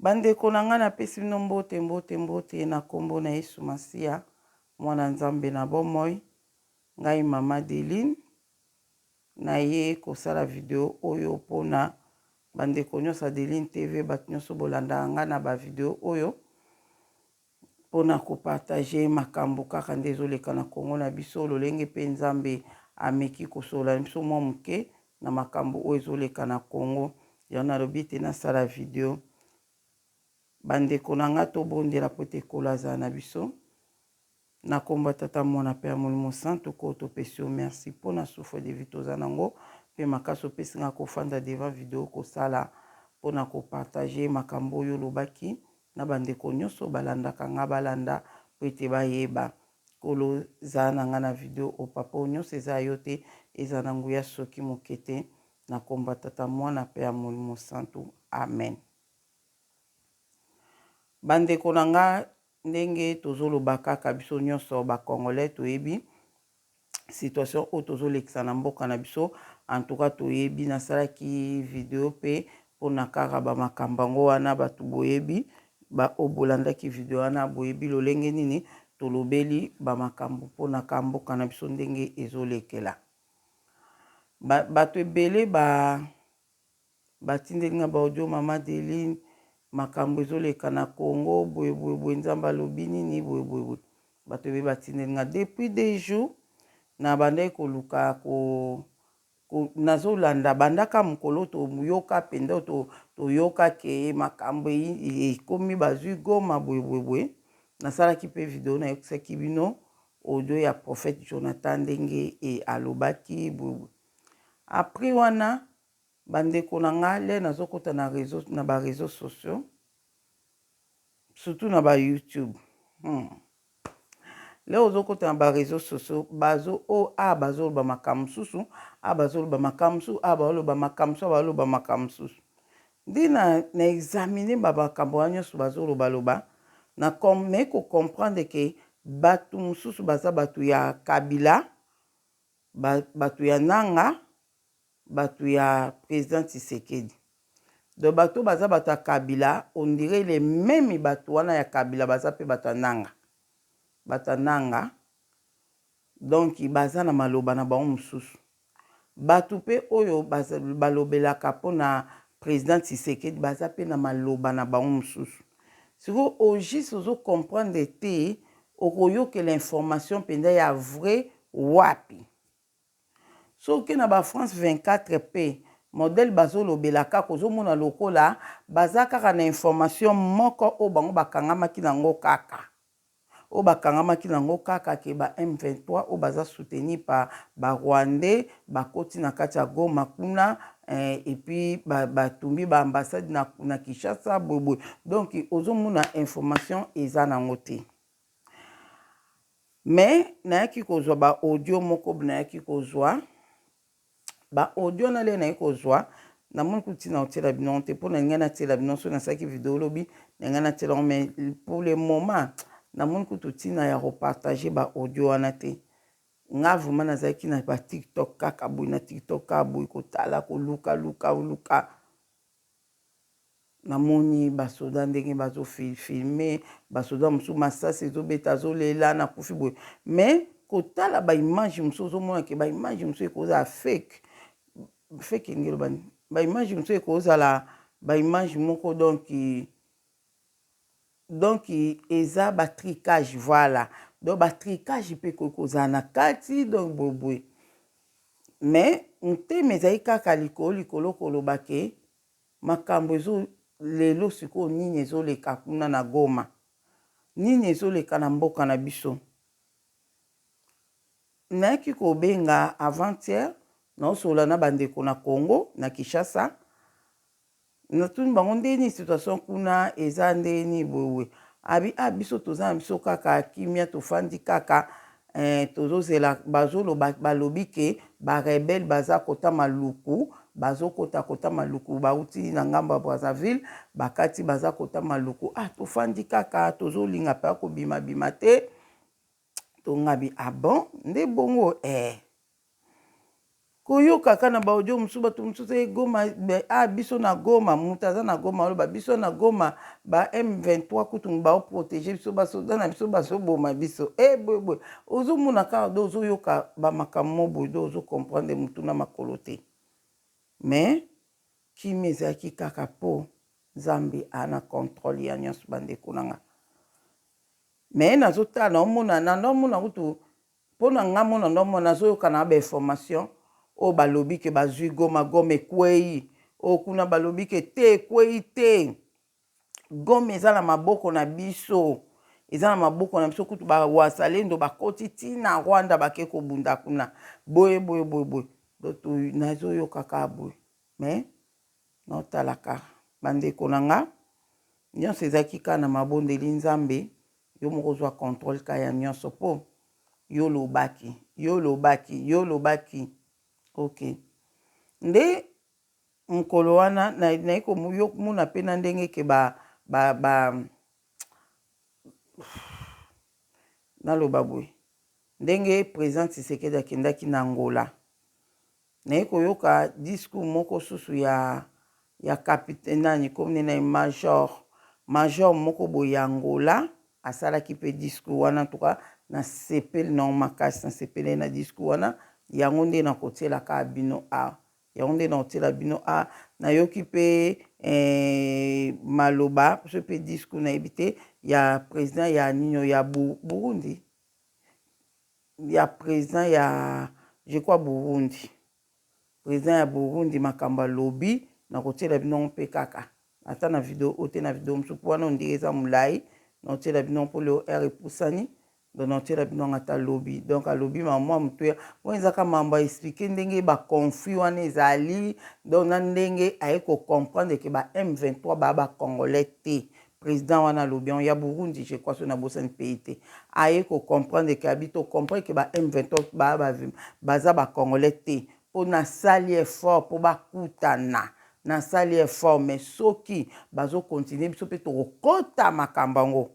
Bandeko na nga napesi bino mbote na kombo na Yesu Masiya mwana nzambe na bomoi ngai mama Deline na ye kosala video oyo pona bandeko nyonso Deline TV bato nyonso bolanda nga na ba video oyo pona kopartage makambo kaka nde ezoleka na Kongo na biso lolenge pe nzambe ameki kosola biso mwa moke na makambo oyo ezoleka na Kongo ya nalobi te nasala video bandeko na nga tobondela po ete kolaza na biso na komba tata mwana Père Molimo Saint ko topesi yo merci mpona souffle de vie toza nango mpe makasi opesi nga kofanda devant video kosala mpona kopartage makambo oyo olobaki na bandeko nyonso balandaka nga balanda po ete bayeba koloza na nga na video opapa oyo nyonso eza yo te eza na nguya soki moke te na komba tata mwana Père Molimo Saint amen. Bandeko na nga ndenge tozoloba kaka biso nyonso bakongolais toyebi situation oyo tozolekisa na mboka na biso en tout cas toyebi nasalaki video pe mpona kaka bamakambo yango wana bato boyebi obolandaki video wana boyebi lolenge nini tolobeli bamakambo mpona ka mboka na biso ndenge ezolekela bato ebele batindeli nga baaudio mama Deline makambo ezoleka na Congo boye nzambe alobi nini boye bato ebele batindeli nga depuis des jours na bandaki koluka nazolanda bandaka mokolo toyoka penda toyoka ke makambo ekomi bazwi Goma boye nasalaki pe video nayokisaki bino audio ya prophète Jonathan ndenge alobaki boye après wana bandeko na nga le nazokota na ba réseaux sociaux surtout na ba YouTube leo ozokota na ba réseaux sociaux bazoloba makambo mosusu bazoloba makambo mosusu bazoloba makambo mosusu bazoloba makambo mosusu ndi na examine bamakambo wana nyonso bazolobaloba nakomei kocomprendre ke bato mosusu baza bato ya kabila bato ya nanga bato ya président Tshisekedi donc bato baza bato ya kabila on dirait les mêmes bato wana ya kabila baza pe bato ya nanga donc baza na maloba na bango mosusu bato pe oyo balobelaka mpona président Tshisekedi baza pe na maloba na bango mosusu siko ogis ozocomprendre te okoyokela information mpenza ya vrai wapi soki na ba France 24 pe modèle bazolobelaka kozomona lokola baza kaka na information moko oyo bango bakangamaki nango kaka ke ba M23 oyo baza soutenu par ba Rwandais bakoti na kati ya Goma kuna et puis batumbi ba ambassade na Kinshasa boye donc ozomona information eza nango te mais nayaki kozwa ba audio moko nayaki kozwa ba audio na le naye kozwa na moni kutina otela bino te mpona ngai natela bino so nasalaki video lobi na ngai natela mais pour le moment na moni kutina ya repartager ba audio wana te nga vraiment nazalaki na ba TikTok kaka boye na TikTok kaka boye kotala koluka na moni basoda ndenge bazofilme basoda mosusu masasi ezobeta azolela na kufi boye mais kotala baimage mosusu ozomona ke baimage mosusu ekozala fake ngelo bani baimage mosusu ekozala baimage moko donc eza batricage voilà donc batricage mpe kozala na kati donc boye mais nteme ezali kaka likolo koloba ke makambo lelo sikoyo nini ezoleka kuna na Goma nini ezoleka na mboka na biso nayaki kobenga avant-hier naosola na bandeko na Congo na Kinshasa natuni bango ndeni situation kuna eza ndeni boye biso toza na biso kaka kimia tofandi kaka tozozela balobi ke barebele baza kota maluku bazokota maluku bauti na ngambo ya Brazzaville bakati baza kota maluku tofandi kaka tozolinga mpe kobima te tongabi bon nde bongo koyoka kana ba audio musu bato mususu egoma biso na Goma mutu aza na Goma oloba biso na Goma ba M23 kutu baoprotege biso basoda na biso bazoboma biso boye ozomona kaka do ozoyoka bamakambo boye do ozokomprendre mutu na makolo te mais kimi ezalaki kaka mpo Nzambe ana contrôle ya nyonso bandeko na nga mais nazotala naomona kutu mpo na nga mona naomona nazoyoka na bainformation oyo balobi ke bazwi Goma ekwei oyo kuna balobi ke te ekwei te Goma eza na maboko na biso kutu bawazalendo bakoti ntina Rwanda bake kobunda kuna boye nazoyoka kaka boye mais naotalaka bandeko na nga nyonso ezalaki kaka na mabondeli Nzambe yo moko ozwa contrôle ka ya nyonso po yo lobaki ok nde mokolo wana nayi komona mpe na ndenge ke naloba boye ndenge président Tshisekedi akendaki na Angola nayi koyoka discours moko susu ya capitaine nani komne na major moko boye ya Angola asalaki mpe discours wana tuka na sepeli na makasi na sepeli na discours wana yango nde na kotielaka bino nayoki mpe maloba so mpe discours nayebi te ya président ya nino ya Burundi ya président ya je crois Burundi président ya Burundi makambo alobi na kotiela bino mpe kaka ata na video ote na video msupu wana ondire eza molai na kotiela bino mpo leo r epusani donc naotiela bino ngata lobi donc alobi mamwa moto ya oyo ezaka mambo aexplike ndenge baconflit wana ezali donc na ndenge aye kocomprendre ke ba M23 baa bacongolais te président wana alobi ya Burundi je crois so na bosani pays te aye kocomprendre ke abi to comprendre ke ba M23 baza bacongolais te mpo nasali effort mpo bakutana nasali effort mais soki bazokontinue biso mpe tokokota makambo yango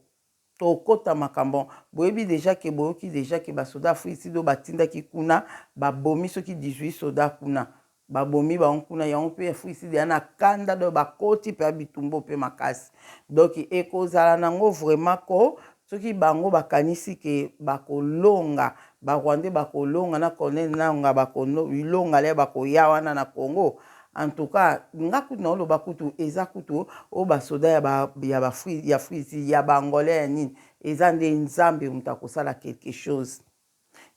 tokota makambo boyebi deja ke boyoki deja ke basoda afrisi do batindaki kuna babomi soki 18 soda kuna babomi bango kuna yango mpe afrisi deya na kanda do bakoti mpe abitumbo mpe makasi donc ekozala nango vraiment ko soki bango bakanisi ke bakolonga barwandais bakolonga na Colonel Nangaa bakolonga le bakoya wana na Congo en tout cas nga kutu na oloba kutu eza kutu o basoda ya frisi ya bangolais ya nini eza nde Nzambe mutu akosala quelque chose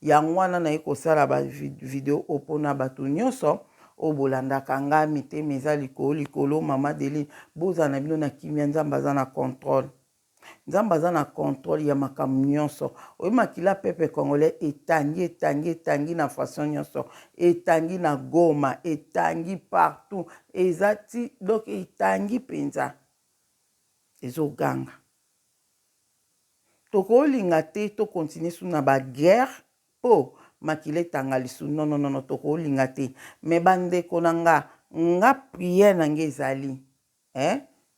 yango wana naye kosala bavideo opona bato nyonso oyo bolandaka nga mitema eza likolo mama Deline bozala na bino na kimia Nzambe aza na contrôle Nzambe aza na contrôle ya makambo nyonso oyemakila pepe congolais etangi na façon nyonso etangi na Goma etangi partout ezati donc etangi penza ezoganga tokolinga te tokontinue su na baguerre po makila etanga lisu non tokolinga te mais bandeko na nga priere na nge ezali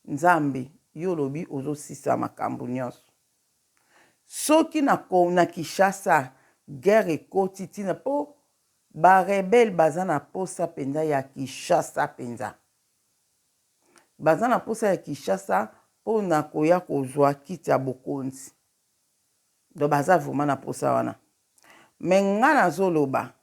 Nzambe yo lobi ozosisa makambo nyonso soki na Kinshasa guerre ekoti ntina mpo barebele baza na posa penza ya Kinshasa penza baza na posa ya Kinshasa mpo na koya kozwa kiti ya bokonzi donc baza vraiment na posa wana me nga nazoloba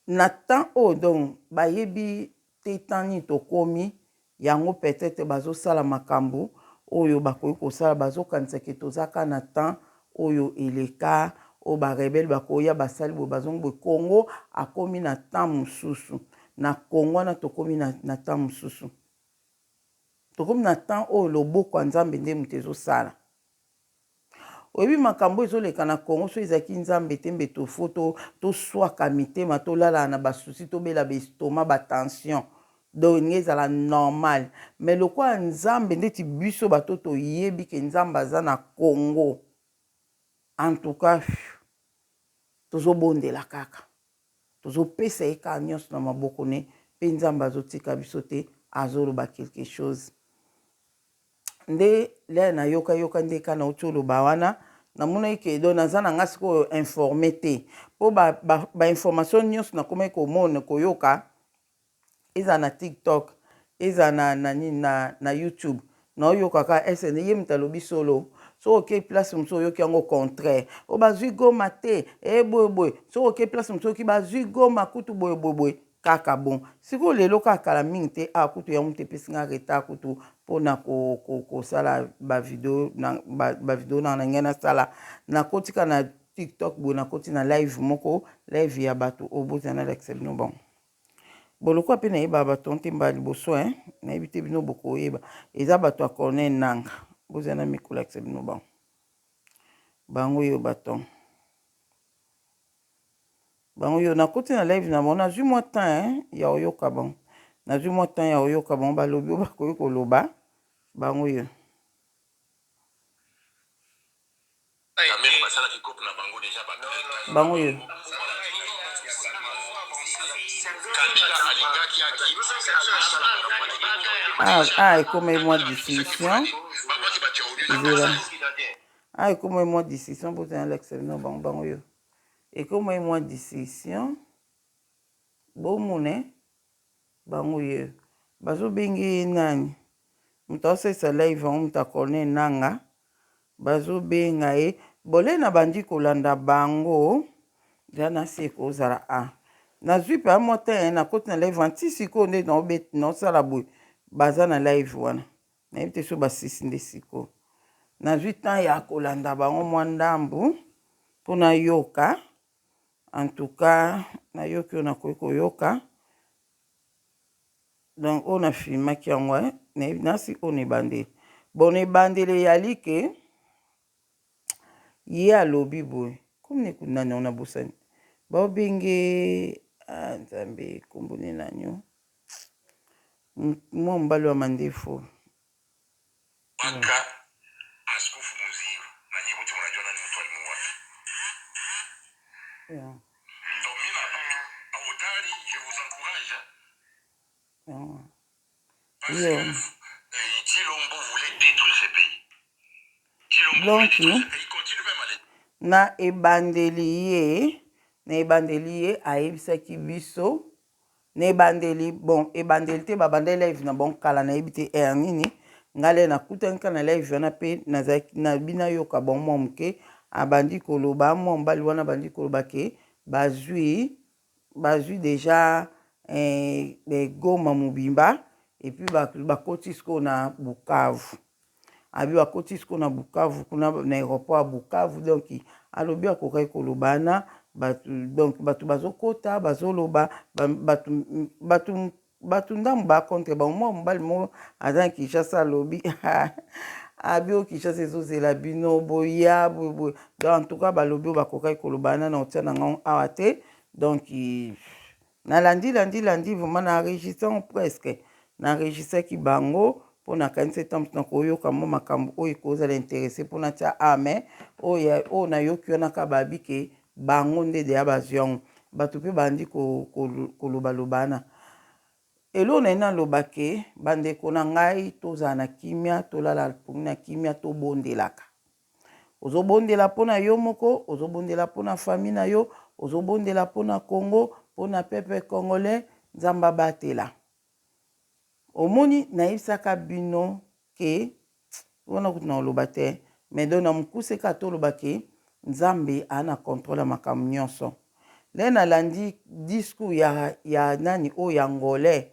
na temps oyo donc bayebi te temps nini tokomi yango peut-être bazosala makambo oyo bakoki kosala bazokanisa ke tozaka na temps oyo eleka oyo barebele bakoya basali boye bazongi boye Congo akomi na temps mosusu na Congo wana tokomi na temps mosusu tokomi na temps oyo loboko ya Nzambe nde moto ezosala oyebi makambo ezoleka na Congo so ezalaki Nzambe te mbe tofo toswaka mitema tolala na basusi tobela baestoma batension donc ezala normal mais lokola Nzambe ndeti biso bato toyebi ke Nzambe aza na Congo en tout cas tozobondela kaka tozopesa ye kaka nyonso na maboko ne mpe Nzambe azotika biso te azoloba quelque chose nde le nayoka nde kana oti oloba wana namona eke do naza na nga sikoyo informe te po ba information nyonso na komai komona koyoka eza na TikTok eza na YouTube na oyoka ka SN ye mtalobi solo so ok place mso oyoki yango contraire o bazwi goma te boye so ok place mso oyoki bazwi goma kutu boye kaka bon sikoyo lelo kaka la mingi te kutu yango te pesi nga retard kutu mpona kosala bavideo na ngai nasala nakotika na TikTok boye nakoti na live moko live ya bato obozana lakisa bino bon bolokwa pe nayeba bato ntemba liboso nayebi te bino bokoyeba eza bato ya Corneille Nanga bozana mikolo lakisa bino bon bango yo bato bango yo nakoti na live na bon nazwi mwa temps ya oyoka bon nazwi mwa temps ya oyoka bon balobi o bakoki koloba bango yo bango yo ekomai mwa discussion ekomai mwa discussion bozana lakisa bino bango yo ekomai mwa discussion bomune bango yo bazobengi nani moto aosalisa live yango moto akone nanga bazobenga ye bole na bandi kolanda bango nza nasi ekozala nazwi mpe amwa te nakoti na live anti sikoyo nde naosala boye baza na live wana nayebi te so basisi nde sikoyo nazwi temps ya kolanda bango mwa ndambu mpona yoka en tout cas nayoki oyo nakoki koyoka donc oyo nafilmaki yango nasi oyo na ebandeli bon na ebandeli eyali ke ye alobi boye komi nekunani yango nabosani baobenge nzambe kombone nanyo mwa mobali wa mandefu askofu muzivu na nyinyi wote mnajua nani mtu alimuua. Donc mina audari, je vous encourage. Parce que Chilombo voulait détruire ce pays. Chilombo voulait détruire ce pays. Il continue même à l'étranger. Na ebandeli ye ayebisaki biso na ebandeli bon ebandeli te babandeli live na bon kala nayebi te nini ngale nakutanika na live wana mpe na bina yoka bon mwa moke abandi koloba mwa mobali wana abandi koloba ke bazwi deja Goma mobimba epuis bakoti sikoyo na Bukavu abi bakoti sikoyo na Bukavu kuna na aéroport ya Bukavu donc alobi akokaki kolobana donc bato bazokota bazoloba bato ndambo bakontre bamwa mobali moko aza na Kinshasa alobi abi o Kinshasa ezozela bino boya boye donc en tout cas balobi oyo bakokaki kolobana na otia na ngai awa te donc nalandi vraiment na enregistrant presque na enregistraki bango mpona kanisa etambo na koyoka mwa makambo oyo ekozala interesse mpona tia ame oyo nayoki wana ka babi ke bango nde deya bazwi yango bato mpe bandi kolobalobana elo na ye naloba ke bandeko na ngai tozala na kimia tolala pongi na kimia tobondelaka ozobondela mpona yo moko ozobondela mpona famille na yo ozobondela mpona Congo mpona peuple congolais nzambe abatela omoni nayebisaka bino ke wana kutu na oloba te mais donc na mokuse kaka toloba ke nzambe ana contrôle ya makambo nyonso le nalandi discours ya nani oyo angolais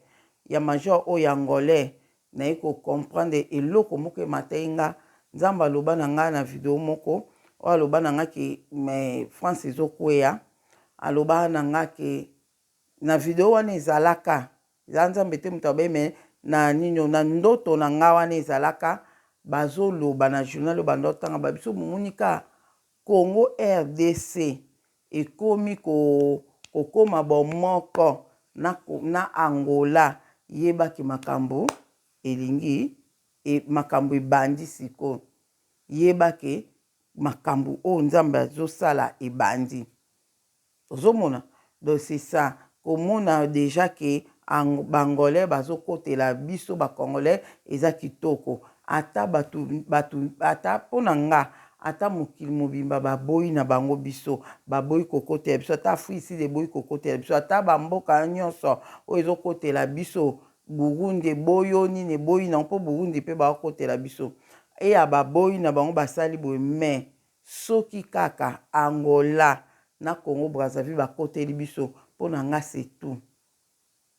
ya major oyo angolais naye kocomprendre eloko moko ematai nga nzambe aloba na ngai na video moko oyo aloba na ngai ke France ezokweya aloba na ngai ke na video wana ezalaka eza nzambe te moto abeme na nino na ndoto na ngai wana ezalaka bazoloba na journal oyo bandotanga babiso momunika Congo RDC ekomi kokoma bomoko na Angola yebaki makambo elingi makambo ebandi sikoyo yebaki makambo oyo nzambe azosala ebandi ozomona donc c'est ça komona déjà ke bangolais bazokotela biso bakongolais eza kitoko ata ata mpona nga ata mokili mobimba baboyi na bango biso baboyi kokotela biso ata Afrique de boyi kokotela biso ata bamboka nyonso oyo ezokotela biso Burundi eboyi nini eboyi na mpo Burundi mpe bakotela biso eya baboyi na bango basali boye me soki kaka Angola na Congo Brazzaville bakoteli biso mpona nga c'est tout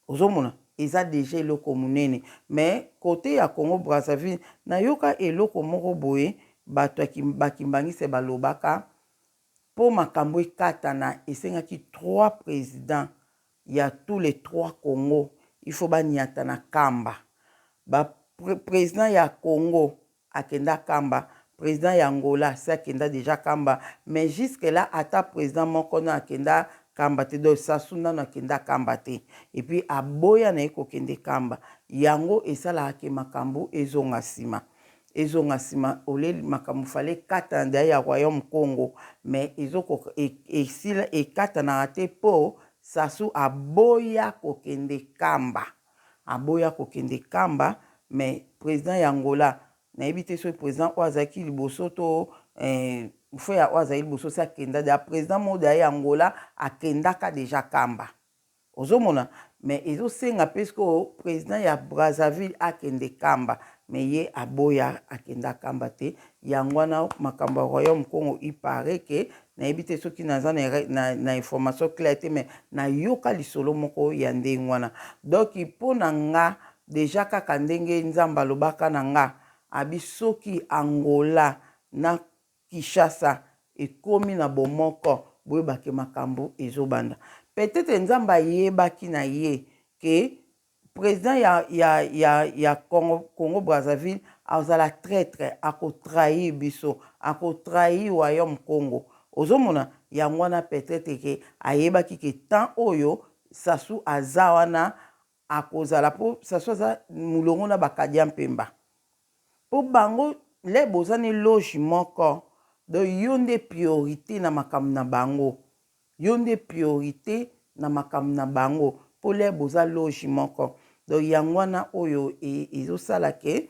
ozomona eza déjà eloko monene mais côté ya Congo Brazzaville nayoka eloko moko boye bato bakimbangise balobaka po makambo ekatana esengaki 3 présidents ya tous les 3 Congo il faut baniata na kamba président ya Congo akenda kamba président ya Angola c'est akenda déjà kamba mais jusque là ata président moko na akenda kamba te do Sassou nano akenda kamba te et puis aboya na eko kende kamba yango esala ke makambo ezonga sima ole makambo fale katanda ya royaume Congo mais ezoko esila ekatana te po Sassou aboya kokende kamba mais président ya Angola na ebite so président oazaki liboso to faut ya oazaki liboso sa kenda da président moda ya Angola akendaka déjà kamba ozomona mais ezosenga pesko président ya Brazzaville akende kamba mais ye aboya akenda kamba te yangwana makambo ya royaume Congo il paraît que na ebite soki naza na information claire te mais na yoka lisolo moko ya ndengwana donc mpona nga déjà kaka ndenge nzamba lobaka na nga abisoki Angola na Kinshasa ekomi na bomoko boyebake makambo ezobanda peut-être nzamba yebaki na ye ke président ya Congo Brazzaville azala traître akotrahir biso akotrahir royaume Congo ozomona yangwana peut-être ke ayebaki ke temps oyo Sassou aza wana akozala po Sassou aza mulongo na bakadia mpemba po bango le bozani loge moko do yonde priorité na makambo na bango yonde priorité na makambo na bango po le boza loge moko do yangwana oyo ezosala ke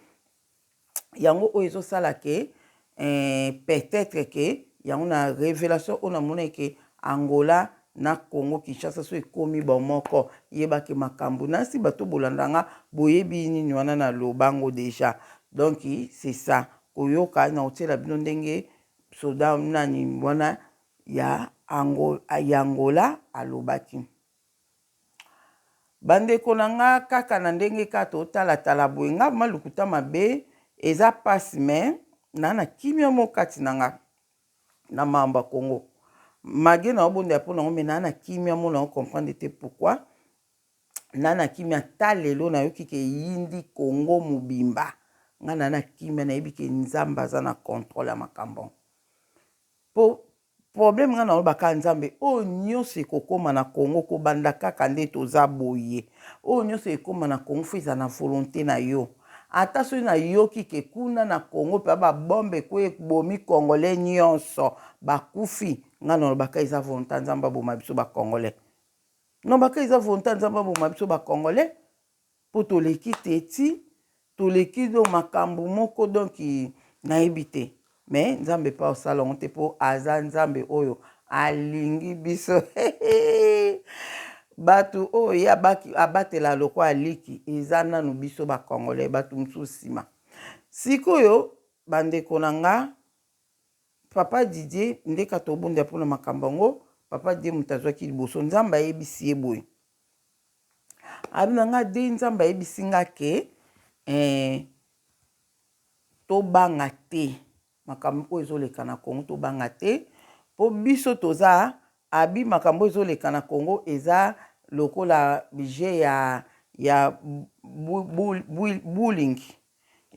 yango oyo ezosala ke peut-être ke yango na révélation ona mona ke Angola na Congo Kinshasa so ekomi bomoko yebaki makambo nasi bato bolandanga boyebi nini wana na lobango déjà donc c'est ça koyoka na otela bino ndenge soda nani wana ya Angola alobaki bandeko na nga kaka na ndenge kaka otala boye nga malukuta mabe eza pasi me na kimia mo kati na nga na mamba Congo magé na obonda po na ngome na kimia mo na comprendre te pourquoi na kimia talelo na yoki ke yindi Congo mubimba nga na kimia na yebike nzamba za na contrôle ya makambo po problème nga na baka nzambe o nyonso ekokoma na Congo ko banda kaka nde toza boye o nyonso ekoma na Congo fiza na volonté na yo ata so na yoki ke kuna na Congo pa ba bombe ko ebomi congolais nyonso bakufi nga na baka eza volonté nzamba boma biso ba congolais non baka eza volonté nzamba boma biso ba congolais po toleki teti toleki do makambo moko donc na ebite mais nzambe pa osala onte po aza nzambe oyo alingi biso batu oyo abatela loko aliki eza nanu biso ba congolais batu msusu sima sikoyo bandeko na nga papa Didier ndeka tobunda mpona makambo ngo papa Didier mutazwaki liboso nzambe ayebisi ye boye abina nga de nzambe ayebisi nga ke tobanga te makambo oyo ezoleka na Congo tobanga te po biso toza abi makambo ezoleka na Congo eza lokola je ya bullying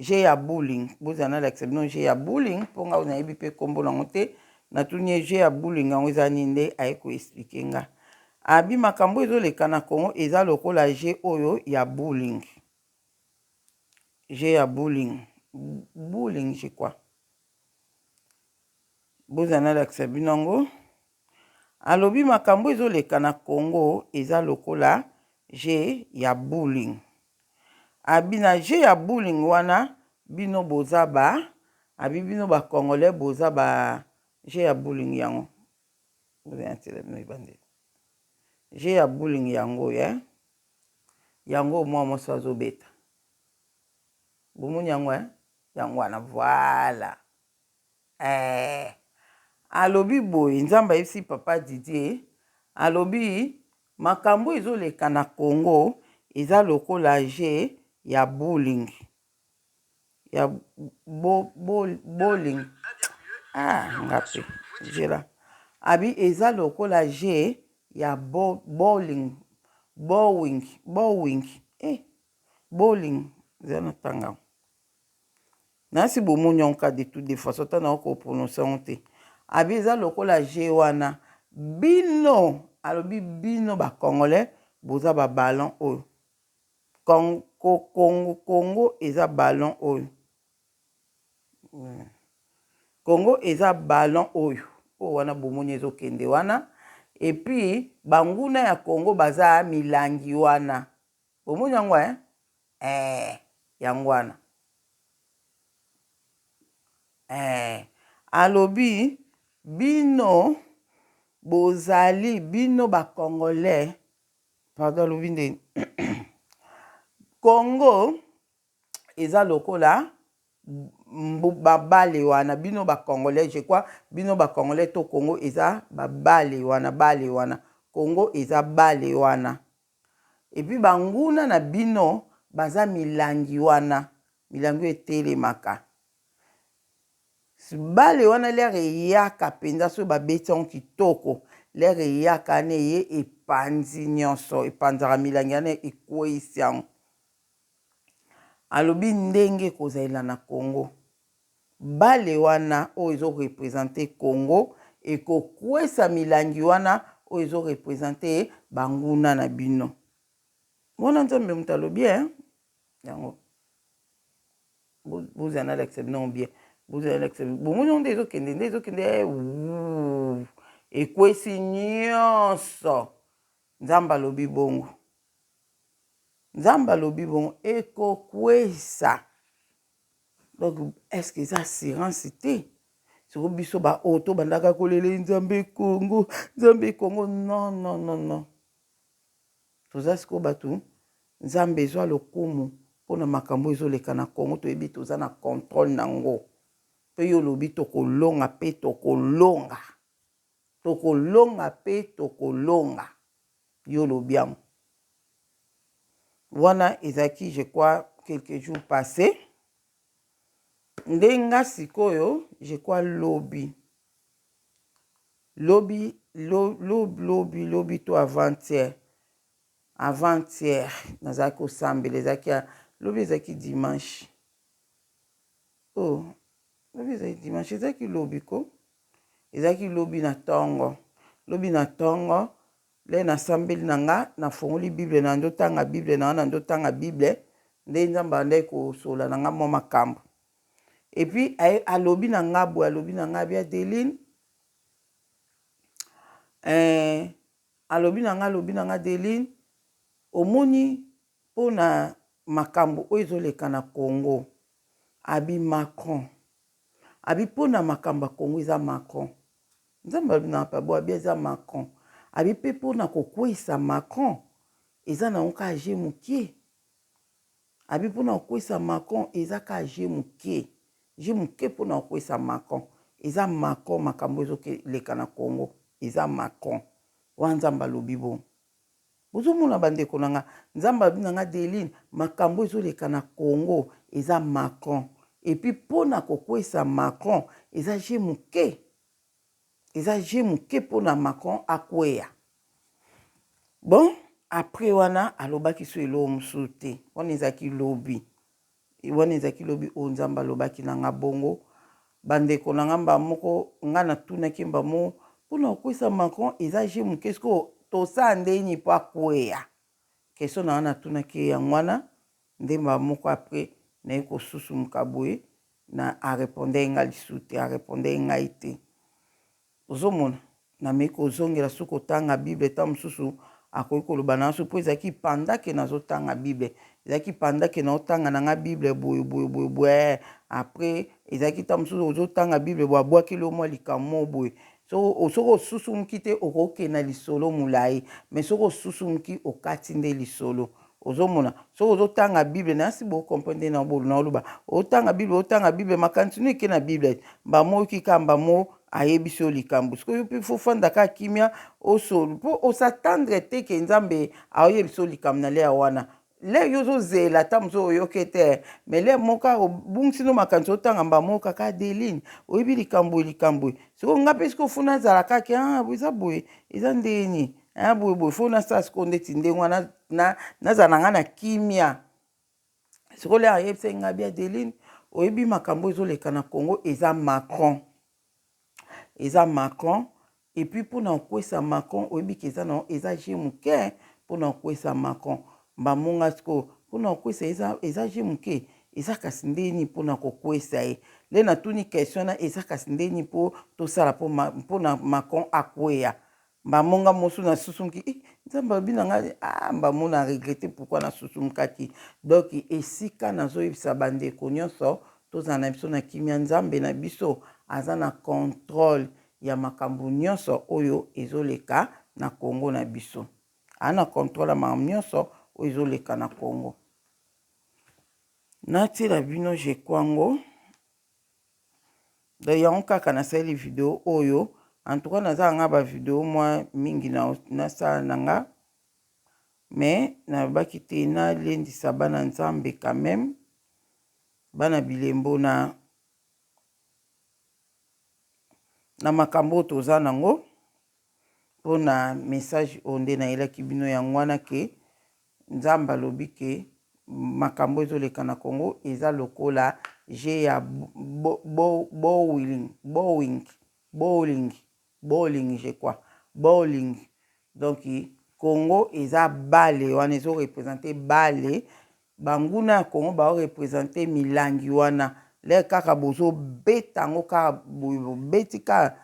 je ya bullying bozana la exception je ya bullying po nga na yebi pe kombo na ngote na tunye je ya bullying ngo eza ninde ayeko expliquer nga abi makambo ezoleka na Congo eza lokola je oyo ya bullying je ya bullying je crois bozana lakisa binango alobi makambo ezoleka na Congo eza lokola je ya bullying abina je ya bullying wana bino bozaba abi bino ba congolais boza ba je ya bullying yango je ya bullying yango yango mwa moso azobeta bomoni yango yango wana voilà alobi boye nzambe ayebisi papa Didier alobi makambo ezoleka na Congo eza lokola je ya bullying ya bowling ngape jela abi eza lokola je ya bowling eza na tanga nasi bomoni onka de toute façon tana okoprononce on te abi eza lokola je wana bino alobi bino bacongolais boza babalon oyo Congo eza ballon oyo Congo eza ballon oyo wana bomoni ezokende wana epuis banguna ya Congo baza milangi wana bomoni yango yango wana alobi bino bozali bino bacongolais pardon alobi nde Congo eza lokola babale wana bino bacongolais je crois bino bacongolais to Congo eza babale wana bale wana Congo eza bale wana epuis banguna na bino baza milangi wana milangi etelemaka bale wana lere eyaka mpenza soki babeti yango kitoko lere eyaka ne ye epanzi nyonso epanzaka milangi wana ekweyisi yango alobi ndenge kozalela na Congo bale wana oyo ezorepresente Congo ekokwesa milangi wana oyo ezorepresente banguna na bino mwana nzambe moto alobi yango bozana l'accepte non bien bozana l'accepte bomoni nde ezokende ekwesi nyonso nzambe alobi bongo nzambe alobi bongo ekokwesa donc est-ce que eza assurance te soko biso baoto bandaka kolele nzambe Congo non toza sikoyo bato nzambe ezwa lokumu mpona makambo ezoleka na Congo toyebi toza na contrôle nango mpe yo lobi tokolonga mpe tokolonga yo lobi yango wana ezaki je crois quelques jours passés ndenga sikoyo je crois lobi to avant-hier nazalaki kosambela ezalaki lobi ezalaki dimanche lobi ezalaki dimanche ezalaki lobi ko ezalaki lobi na ntongo le nasambeli na nga nafungoli bible na ndotanga bible na ndotanga bible nde nzambe andaki kosola na nga mwa makambo epuis alobi na nga boye alobi na nga bia Deline alobi na nga Deline omoni mpona makambo oyo ezoleka na Congo abi Macron abi mpona makambo ya Congo eza Macron nzambe alobi na nga boye abi eza Macron abi mpe mpona kokweyisa Macron eza na oka age mokie abi mpona kokweyisa Macron eza ka age mokie mpona kokweyisa Macron eza Macron makambo ezoleka na Congo eza Macron wana nzambe alobi bongo bozomona bandeko na nga nzambe alobi na nga Deline makambo ezoleka na Congo eza Macron epuis mpona kokweyisa Macron eza je moke mpona Macron akweya bon après wana alobaki so elo mosusu te wana ezalaki lobi oyo nzambe alobaki na nga bongo bandeko na nga mba moko nga natunaki mba mo mpona kokweyisa Macron eza je moke sikoyo tosala ndeni mpo akweya question na nga natunaki yango wana nde mba moko apres naye kosusumuka boye na areponde nga lisusu te areponde ngai te ozomona nameki kozongela soki otanga bible ta mosusu akoki koloba na so mpo ezalaki panda ke nazotanga bible ezalaki panda ke naotanga nanga bible boye après ezalaki ta mosusu ozotanga bible boye abwakeli o mwa likambo boye soki osusumuki te okokenda lisolo molai mais soki osusumuki okati nde lisolo ozomona soki ozotanga bible nasi bokomprendre na oloba otanga bible makanisi eke na bible bamo okika mbamo ayebi so likambo sikoyo mpe fofanda kaka kimia osolo mpo osatendre te ke nzambe aoyebi so likambo na lea wana le yo ozozela ta mosu oyoke te mais le moka obungisi no makanisi otanga mbamo kaka Adeline oyebi likambo sikoyo nga mpe sikoyo ofuna azala kaka eza boye eza ndeni boye fo nasala sikoyo ndeti ndenge wana nazala na nga na kimia sikoyo le ayebisa nga bi Adeline oyebi makambo ezoleka na Congo eza Macron et puis mpona okwesa Macron oyebi ke eza je moke mpona okwesa Macron bamonga sikoyo mpona okwesa eza je moke eza kasi ndeni mpona kokwesa ye le natuni question na eza kasi ndeni mpo tosala mpona Macron akweya bamonga mosu na susumuki nzambe alobi na nga mbamo na regrete pourkui na susumukaki donc esika nazoyebisa bandeko nyonso tozala na biso na kimia nzambe na biso aza na contrôle ya makambo nyonso oyo ezoleka na Congo na biso ana contrôle ya makambo nyonso oyo ezoleka na Congo natiela bino je kwango donc yango kaka nasali video oyo en tout cas naza nga ba video mwa mingi nasala na nga mais nabaki te nalendisa bana nzambe quand même bana bilembo na makambo toza nango mpona message oyo nde nayelaki bino yango wana ke nzambe alobi ke makambo ezoleka na Congo eza lokola je ya bowling je crois bowling donc Congo eza bale wana ezorepresente bale banguna ya Congo baorepresente milangi wana le kaka bozobeta yango kaka boye bobeti kaka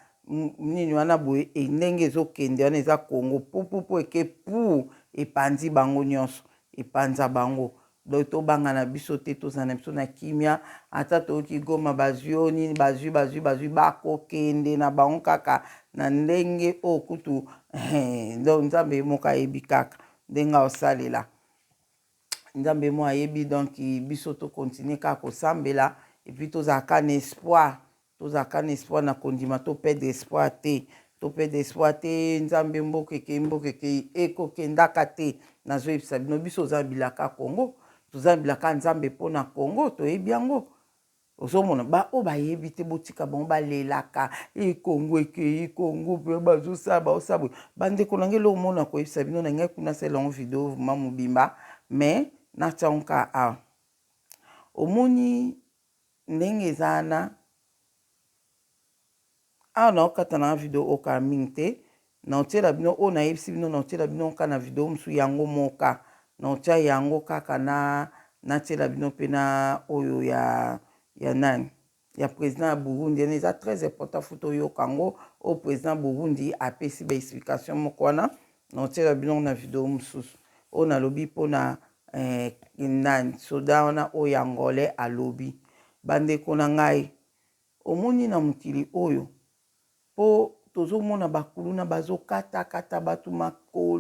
nini wana boye ndenge ezokende wana eza Congo pupupu eke pu epanzi bango nyonso epanza bango donc tobanga na biso te tozala na biso na kimia ata toyoki Goma bazwi nini bazwi bakokende na bango kaka na ndenge oyo kutu donc nzambe moko ayebi kaka ndenge aosalela nzambe mo ayebi donc biso tokontinue kaka kosambela et puis tozalaka na espoir na kondima toperdre espoir te nzambe mbokeke ekokendaka te nazoyebisa bino biso ozambilaka Congo tozambilaka nzambe mpona Congo toyebi yango ozomona oyo bayebi te botika bango balelaka Congo ekei Congo mpe baosala bandeko na ngai eloko mona koyebisa bino na ngai kuna sala yango video ma mobimba mais natiangoka awa omoni ndenge eza wana awa naokata na video oka mingi te naotiela bino oyo nayebisi bino naotiela bino oka na video mosusu yango moka naotia yango kaka natiela bino mpe na oyo ya nani ya président ya Burundi ene eza très important futa oyoka yango oyo président Burundi apesi baexplication moko wana naotiela bino na video mosusu oyo nalobi mpona nani soda wana oyo angolais alobi bandeko na ngai omoni na mokili oyo po tozomona bakuluna bazokatakata bato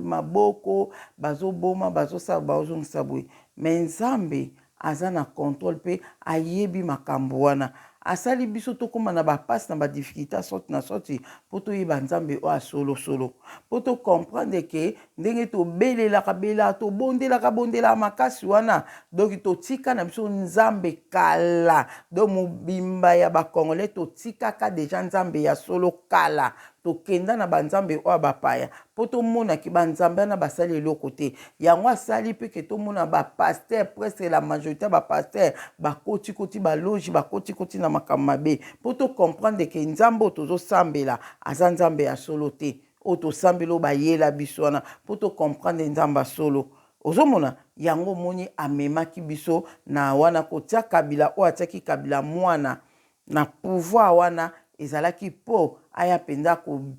maboko bazoboma bazosala bazongisa boye me nzambe aza na contrôle mpe ayebi makambo wana asali biso tokóma na bapasi na badifficulté sorti na sorti mpo toyeba nzambe oyo asolosolo mpo tocomprendre ke ndenge tobelelaka tobondelaka makasi wana donc totika na biso nzambe kala donc mobimba ya bakongolais totikaka deja nzambe ya solo kala tokenda na banzambe oyo bapaya mpo tomonaki banzambe wana basali eloko te yango asali mpe ke tomona bapaster presque la majorité ya bapaster bakotikoti balogi bakotikoti na makambo mabe mpo tocomprendre ke nzambe oyo tozosambela aza nzambe ya solo te oyo tosambela oyo bayela biso wana mpo tocomprendre nzambe ya solo ozomona yango moni amemaki biso na wana kotia kabila oyo atiaki kabila mwana na pouvoir wana ezalaki po aya mpenza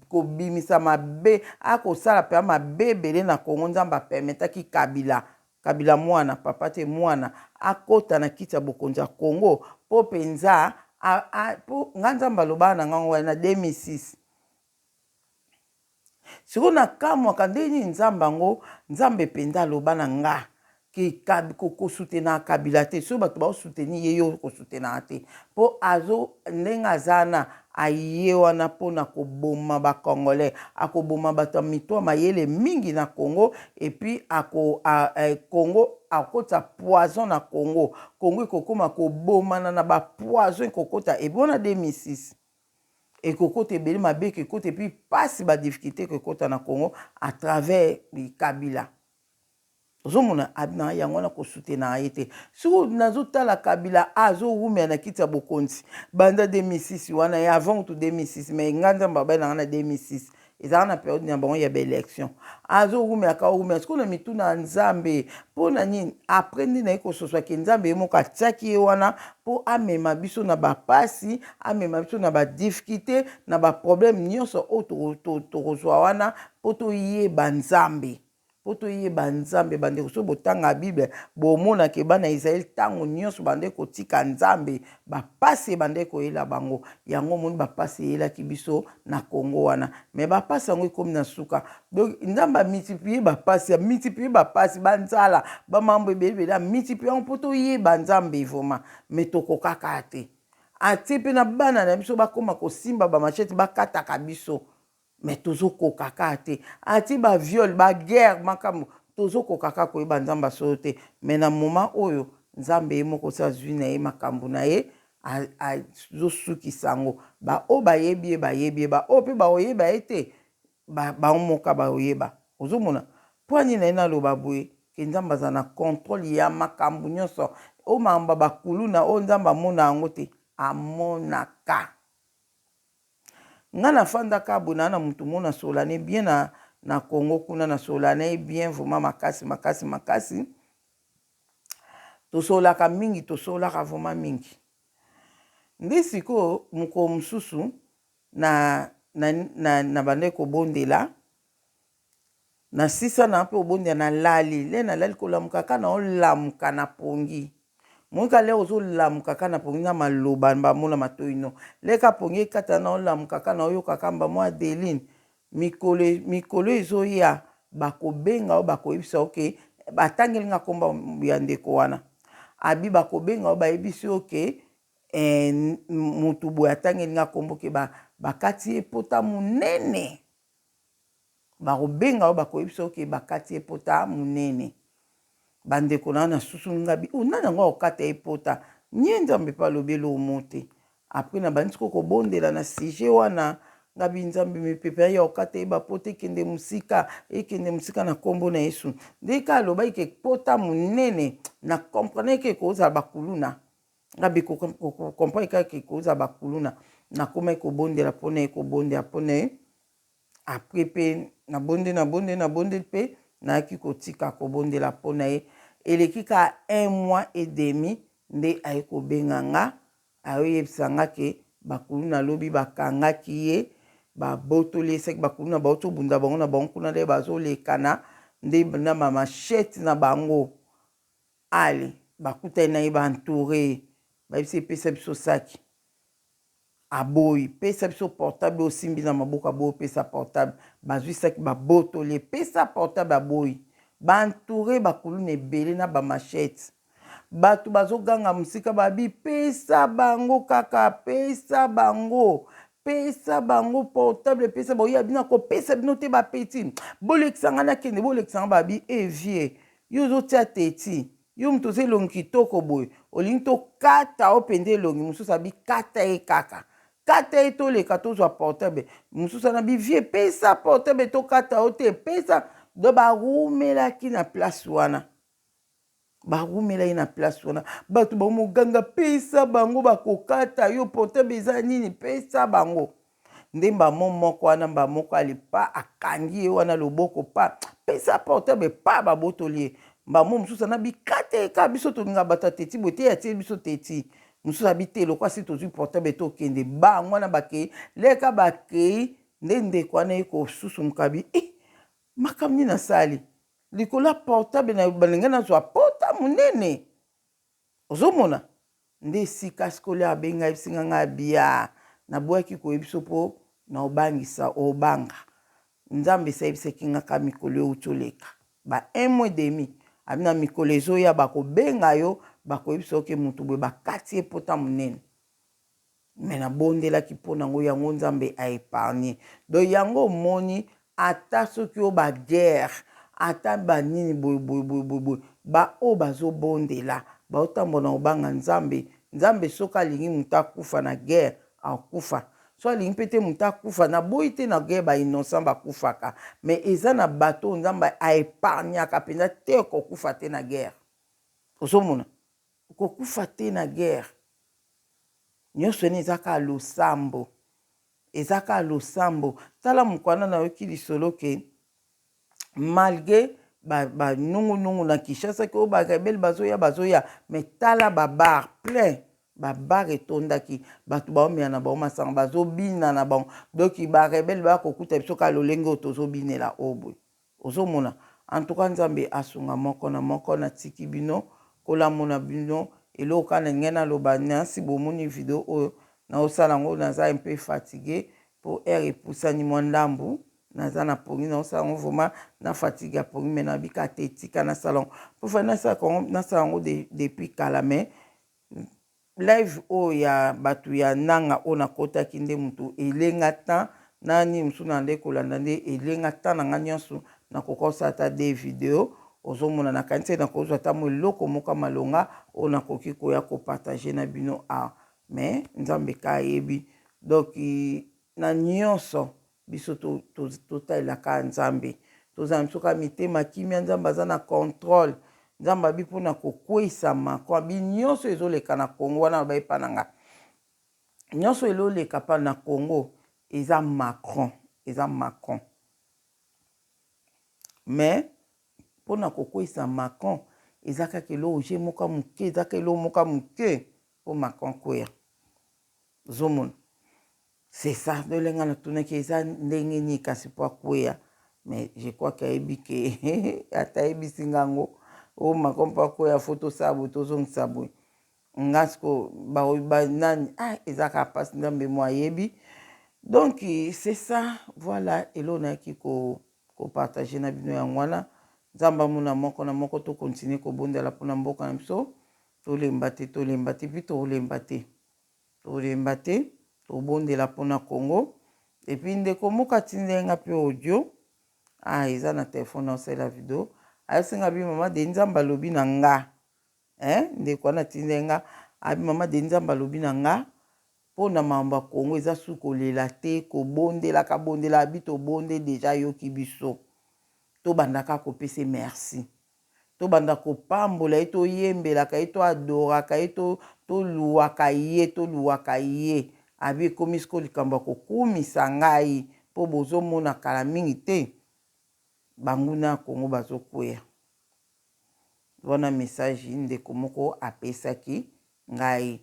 kobimisa mabe akosala mpe mabe ebele na Congo. Nzambe apermetaki kabila mwana papa te mwana akota na kiti ya bokonzi ya Congo mpo mpenza nga Nzambe aloba na ngango na 2006 siko na kamwaka ndeni Nzambe yango Nzambe mpenza aloba na nga kosutena kabila te so bato baosuteni ye yo kosutena te mpo ndenge azana aye wana mpona koboma bakongolais akoboma bato ya mitwa mayele mingi na Congo epuis Congo akota poison na Congo ekokoma kobomana na bapoison ekokota ebona 2006 ekokota ebele mabe ekokota epuis pasi badifficulté ekokota na Congo à travers kabila ozomona na yango na kosutena ye te siko nazotala kabila azowumela na kiti ya bokonzi banda 2006 wana ya avant to 2006 mais nga Nzambe abai na 2006 ezalaka na periode na bango ya baélection azowumelaka owumela siko na mitu na Nzambe mpo na nini apres nde naye kososwaki Nzambe ye moko atiaki ye wana mpo amema biso na bapasi amema biso na badifficulté na baproblème nyonso oyo tokozwa wana mpo toyeba Nzambe po toyeba Nzambe bandeko so botanga Bible bomona ke bana Israël tango nyonso bande kotika Nzambe bapasi bande koyela bango yango moni bapasi yelaki biso na Congo wana mais bapasi yango ekomi na suka donc Nzambe multiplier bapasi banzala bamambo ebele multiplier yango po toyeba Nzambe vraiment mais tokokaka te atie mpe na bana na biso bakoma kosimba bamachete bakataka biso mais tozokoka kaka te ati baviole baguerre makambo tozokoka kaka koyeba Nzambe asolo te mais na moment oyo Nzambe ye moko so azwi na ye makambo na ye azosukisa yango baoyo bayebi ye baoyo mpe baoyeba ye te baomoka baoyeba ozomona mpo ani na ye naloba boye ke Nzambe aza na contrôle ya makambo nyonso oyo makambo bakuluna oyo Nzambe amona yango te amonaka nga nafandaka bona na mutu mona solane bien na Congo kuna na solane bien vraiment makasi tosolaka mingi tosolaka vraiment mingi ndi siko moko mosusu na bande kobondela na sisa na mpe obondela na lali kolamuka kaka na olamuka na pongi moika leo ozolamuka kaka na pongi na maloba bamona matoino leka pongi ekata na olamuka kaka na oyoka kamba mwa Adeline mikolo ezoya bakobenga o bakoyebisa oke batangeli nga komba ya ndeko wana abi bakobenga o bayebisi oke mutu boye atangeli nga kombo ke bakati epota munene bakobenga o bakoyebisa oke bakati epota munene bandeko na susu ngabi nani yango okata epota nye Nzambe pa lobelo omote apres na bandi siko kobondela na sujet wana ngabi Nzambe mipepe ya okata eba pota ekende musika na kombo na Yesu ndeka aloba ike pota munene na comprendre ke koza bakuluna ngabi comprendre ke koza bakuluna na koma kobondela pona ekobondela pona apres pe na bonde pe na ki kotika kobondela pona ye eleki ka 1 mois et demi nde aye kobenga nga ayoyebisa nga ke bakuluna lobi bakangaki ye babotoli esaki bakuluna baotobunda bango na bango kuna nde bazolekana nde na bamashete na bango ale bakutani na ye baentoure bayebisi epesa biso saki aboyi pesa biso portable osimbi na maboko aboyi opesa portable bazwisaki babotoli epesa portable aboyi baentoure bakuluna ebele na bamashete bato bazoganga musika babi pesa bango kaka pesa bango portable pesa boya bina ko pesa bino te bapeti bolekisanga nakende bolekisanga babi vie yo ozotia teti yo mutu oza elongi kitoko boye olingi tokata opende elongi mosusu abi kata ye kaka kata ye toleka tozwa portable mosusu anabi vie pesa portable tokata o te pesa do barumelaki na place wana bato bamoganga pesa bango bakokata yo portable eza nini pesa bango nde mbamo moko wana mbamoko alipa akangi ye wana loboko pa pesa portable pa babotoli ye mbamo mosusu anabi kata eka biso tolinga bato teti boye te atie biso teti mosusu abite lokwa si tozwi portable tokende bango wana bakei leka bakei nde ndeko wana ye kosusumuka bi makambo nini nasali likolo ya portable na balingi nazwa pota monene ozomona nde esika sikolia abenga ebisinga nga bia naboyaki koyebiso mpo na obangisa obanga nzambe esayebisaki nga ka mikolo euti oleka ba 1 mois demi abi na mikolo ezoya bakobenga yo bakoyebisa oke motu boye bakati ye pota monene me nabondelaki mpo nango yango nzambe aépargne donc yango omoni ata soki oyo baguerre ata banini boye baoyo bazobondela baotambola na obanga nzambe soki alingi moto akufa na guerre akufa so alingi mpe te moto akufa naboyi te na guerre bainnocent bakufaka me eza na bato oyo nzambe aépargnaka mpenza te kokufa te na guerre ozomona kokufa te na guerre nyonso ene eza kaka losambo tala mokwana nayoki lisolo ke malgré banungunungu na Kinshasa ke oyo barebele bazoya me tala babar plein babar etondaki bato baomela na bango masanga bazobina na bango donk barebele bakokuta biso ka lolenge oyo tozobinela oyo boye ozomona antuka nzambe asunga moko na moko natiki bino kolamona bino eloko kana ngai naloba nasi bomoni video oyo naosala yango naza mpe fatigué po ere epusani mwa ndambu naza na pongi naosala yango vraimen na fatigue ya pongi me nabika te etika nasala yango po fa nasala yango depuis kala me live oyo ya bato ya nanga oyo nakotaki nde motu elenga tan nani mosu na nde kolanda nde elenga tan na nga nyonso nakoka osala ata de video ozomona na kanisi nakozwa ata mo eloko moko malonga oyo nakoki koya kopartage na bino awa me nzambe ka ayebi donc na nyonso biso totalelaka nzambe tozala biso ka mitema kimia nzambe aza na contrôle nzambe abi mpona kokweyisama kwa bi nyonso ezoleka na Congo wana bayepa na nga nyonso eloleka pa na Congo eza Macron mais mpona kokweyisa Macron eza kaka eloko je moka moke eza kaka eloko moka moke mpo Macron kwea zomona c'est ça dolenga natunaki eza ndenge nini kasi po akwea mais je crois kayebi ke ata yebisi ngango o Macron po akwea fo tosala boye tozongisa boye nga siko banani eza kaka mpasi nzambe mo ayebi donc c'est ça voilà eloko nayaki kopartage na bino yango wana nzambe amona moko na moko tokontinue kobondela mpona mboka na biso tolemba te mpi tolemba te tobondela mpona Congo epuis ndeko moka tindenga mpe audio eza na telefone naosala video ayosenga bi mama de nzambe alobi na nga ndeko wana tindenga abi mama de nzambe alobi na nga mpona makambo ya Congo eza su kolela te kobondelaka bondela abi tobonde deja yoki biso tobandaka kopesa merci tobanda kopambola ye toyembelaka ye toadoraka ye toluwaka ye abi ekomi siko likambo ya kokumisa ngai mpo bozomona kala mingi te banguna ya Congo bazokwea wana message ndeko moko apesaki ngai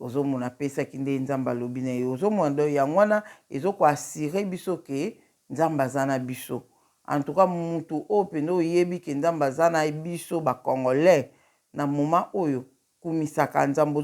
ozomona apesaki nde nzambe alobi na ye ozomona do yango wana ezokoasire biso ke nzambe aza na biso en tout cas mutu oyo pende oyebi ke nzambe aza na biso bakongolais na moma oyo kumisaka nzambe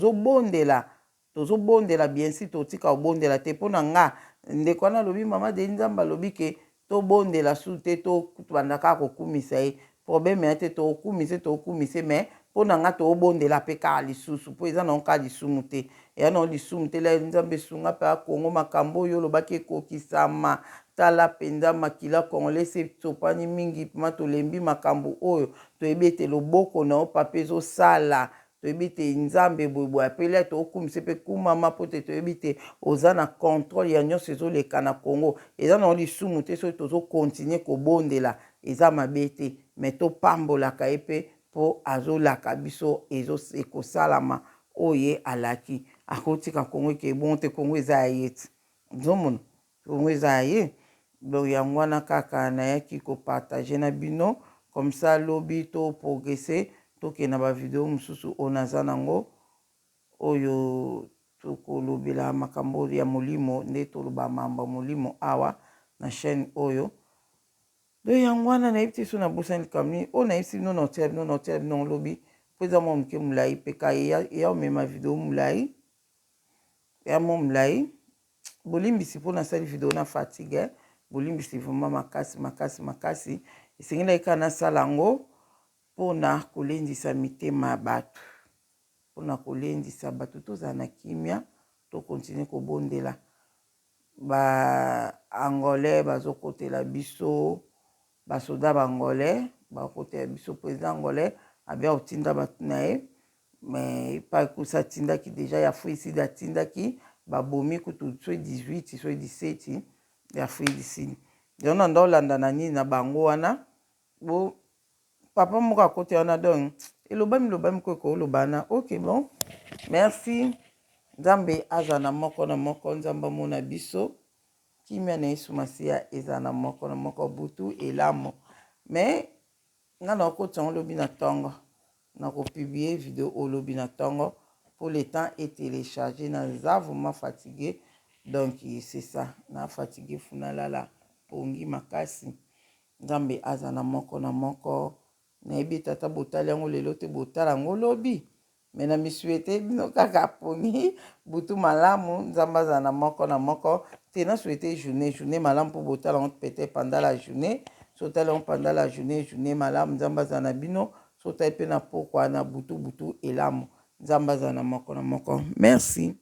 tozobondela bien si totika kobondela te mpo na nga ndeko wana alobi mama de nzambe alobi ke tobondela su te tobandaka kokumisa ye problème ya te tokumise me mpo na nga tobondela mpe kaka lisusu mpo eza nango kaka lisumu te eya nango lisumu te la nzambe esunga mpe akongo makambo oyo olobaki ekokisama tala mpenza makila congolais etopani mingi mpema tolembi makambo oyo toyebi ete loboko na yo papa ezosala toyebi ete nzambe boyeboye apeli tokumisa mpe kumama mpo te toyebi ete oza na contrôle ya nyonso ezoleka na Congo eza nango lisumu te soki tozokontinue kobondela eza mabe te me topambolaka ye mpe mpo azolaka biso ekosalama oyo ye alaki akotika Congo eke bon te Congo eza ya ye ti nzomona Congo eza ya ye donc yango wana kaka nayaki kopartage na bino comme ça lobi to progresse tokende na bavideo mosusu oyo naza nango oyo tokolobela makambo ya molimo nde toloba mamba molimo awa na chaîne oyo do yango wana nayebi te so nabosani likambo nini oyo nayebisi bino na otiela bino lobi mpo eza mwa moke molai mpe ka eya omema video molai ya mwa molai bolimbisi mpo nasali video na fatigue bolimbisi vraimen makasi esengeli kaka nasala yango mpona kolendisa mitema ya bato mpona kolendisa bato tozala na kimia tokontinue kobondela baangolais bazokotela biso basoda baangolais bakotela biso président angolais abia kotinda bato na ye mais epai kusa atindaki deja ya afrique atindaki babomi kutu so 18 so 17 ya afrique du sud yango na nda olanda na nini na bango wana bo papa moko akote wana donc elobami ko ekoloba na ok bon merci nzambe aza na moko nzambe amona biso kimia na yesu masiya eza na moko butu elamo mais nga na okoti yango lobi na ntongo nakopiblie video olobi na ntongo pour le temps et télécharger naza vraiment fatigué donc c'est ça na fatigué funalala pongi makasi nzambe aza na moko nayebi tata botali yango lelo te botala yango lobi me na misuete bino kaka pongi butu malamu nzambe aza na moko te na souhaité journée malamu mpo botala yango peut-être pendant la journée sotala yango pendant la journée malamu nzambe aza na bino sotali mpe na pokwa na butu elamu nzambe aza na moko merci.